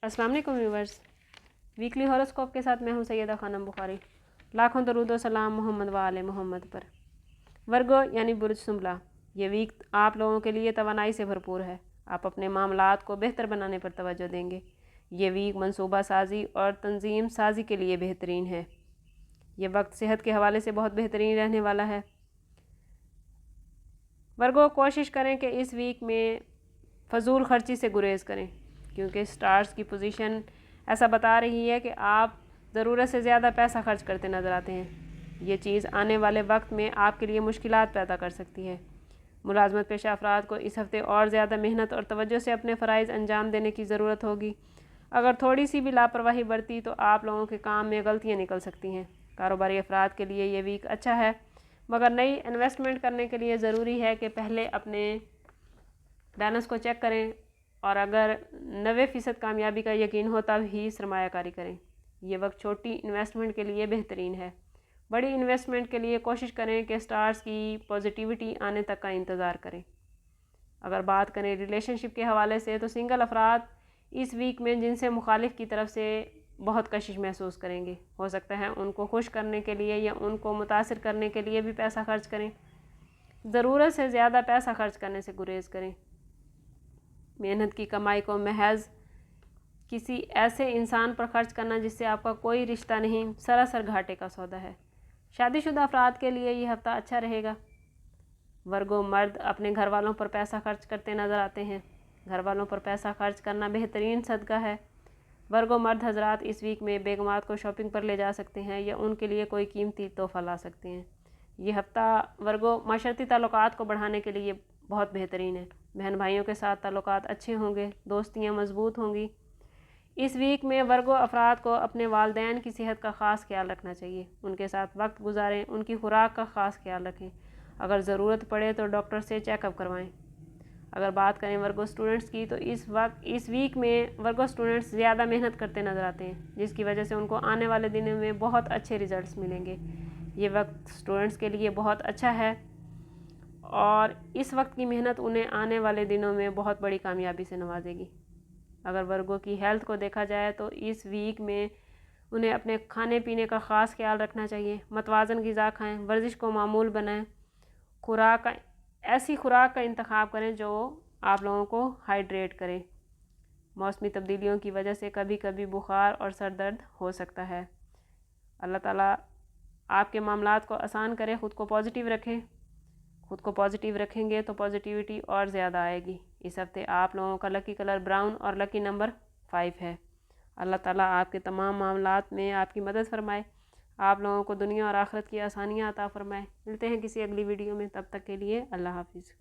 अस्सलाम वालेकुम viewers, weekly horoscope के साथ मैं हूं सैयदा खानम बुखारी। लाखों दरूद व सलाम मोहम्मद व आले मोहम्मद पर। वर्गो यानी बुर्ज सुमला, ये वीक आप लोगों के लिए तवानाई से भरपूर है। आप अपने मामलात को बेहतर बनाने पर तवज्जो देंगे। ये वीक मनसूबा साजी और तंजीम साजी के लिए बेहतरीन है। ये वक्त सेहत के हवाले से बहुत बेहतरीन रहने वाला है। वर्गो कोशिश करें कि इस वीक में फ़जूल खर्ची से गुरेज करें, क्योंकि स्टार्स की पोजीशन ऐसा बता रही है कि आप ज़रूरत से ज़्यादा पैसा खर्च करते नज़र आते हैं। ये चीज़ आने वाले वक्त में आपके लिए मुश्किलात पैदा कर सकती है। मुलाजमत पेशा अफराद को इस हफ़्ते और ज़्यादा मेहनत और तवज्जो से अपने फ़राइज़ अंजाम देने की ज़रूरत होगी। अगर थोड़ी सी भी लापरवाही बरती तो आप लोगों के काम में गलतियाँ निकल सकती हैं। कारोबारी अफराद के लिए ये वीक अच्छा है, मगर नई इन्वेस्टमेंट करने के लिए ज़रूरी है कि पहले अपने बैलेंस को चेक करें और अगर 90% कामयाबी का यकीन हो तब ही सरमायाकारी करें। ये वक्त छोटी इन्वेस्टमेंट के लिए बेहतरीन है। बड़ी इन्वेस्टमेंट के लिए कोशिश करें कि स्टार्स की पॉजिटिविटी आने तक का इंतज़ार करें। अगर बात करें रिलेशनशिप के हवाले से तो सिंगल अफराद इस वीक में जिनसे मुखालिफ की तरफ से बहुत कशिश महसूस करेंगे। हो सकता है उनको खुश करने के लिए या उनको मुतासिर करने के लिए भी पैसा खर्च करें। ज़रूरत से ज़्यादा पैसा खर्च करने से गुरेज करें। मेहनत की कमाई को महज किसी ऐसे इंसान पर खर्च करना जिससे आपका कोई रिश्ता नहीं, सरासर घाटे का सौदा है। शादीशुदा अफराद के लिए ये हफ्ता अच्छा रहेगा। वर्गो मर्द अपने घर वालों पर पैसा खर्च करते नज़र आते हैं। घर वालों पर पैसा खर्च करना बेहतरीन सदका है। वर्गो मर्द हजरात इस वीक में बेगमात को शॉपिंग पर ले जा सकते हैं या उनके लिए कोई कीमती तोहफ़ा ला सकते हैं। ये हफ्ता वर्गो माशरती ताल्लुकात को बढ़ाने के लिए बहुत बेहतरीन है। बहन भाइयों के साथ ताल्लुकात अच्छे होंगे, दोस्तियाँ मजबूत होंगी। इस वीक में वर्गो अफराद को अपने वालदैन की सेहत का ख़ास ख्याल रखना चाहिए। उनके साथ वक्त गुजारें, उनकी खुराक का ख़ास ख्याल रखें। अगर ज़रूरत पड़े तो डॉक्टर से चेकअप करवाएं। अगर बात करें वर्गो स्टूडेंट्स की तो इस वीक में वर्गो स्टूडेंट्स ज़्यादा मेहनत करते नज़र आते हैं, जिसकी वजह से उनको आने वाले दिनों में बहुत अच्छे रिजल्ट्स मिलेंगे। ये वक्त स्टूडेंट्स के लिए बहुत अच्छा है और इस वक्त की मेहनत उन्हें आने वाले दिनों में बहुत बड़ी कामयाबी से नवाजेगी। अगर वर्गों की हेल्थ को देखा जाए तो इस वीक में उन्हें अपने खाने पीने का ख़ास ख्याल रखना चाहिए। मतवाज़न ग़िज़ा खाएँ, वर्जिश को मामूल बनाएं, ऐसी खुराक का इंतखाब करें जो आप लोगों को हाइड्रेट करे। मौसमी तब्दीलियों की वजह से कभी कभी बुखार और सर दर्द हो सकता है। अल्लाह ताला आपके मामलात को आसान करे। ख़ुद को पॉजिटिव रखें। ख़ुद को पॉजिटिव रखेंगे तो पॉजिटिविटी और ज़्यादा आएगी। इस हफ्ते आप लोगों का लकी कलर ब्राउन और लकी नंबर 5 है। अल्लाह ताला आपके तमाम मामलात में आपकी मदद फरमाए। आप लोगों को दुनिया और आखिरत की आसानियाँ अता फरमाए। मिलते हैं किसी अगली वीडियो में, तब तक के लिए अल्लाह हाफिज़।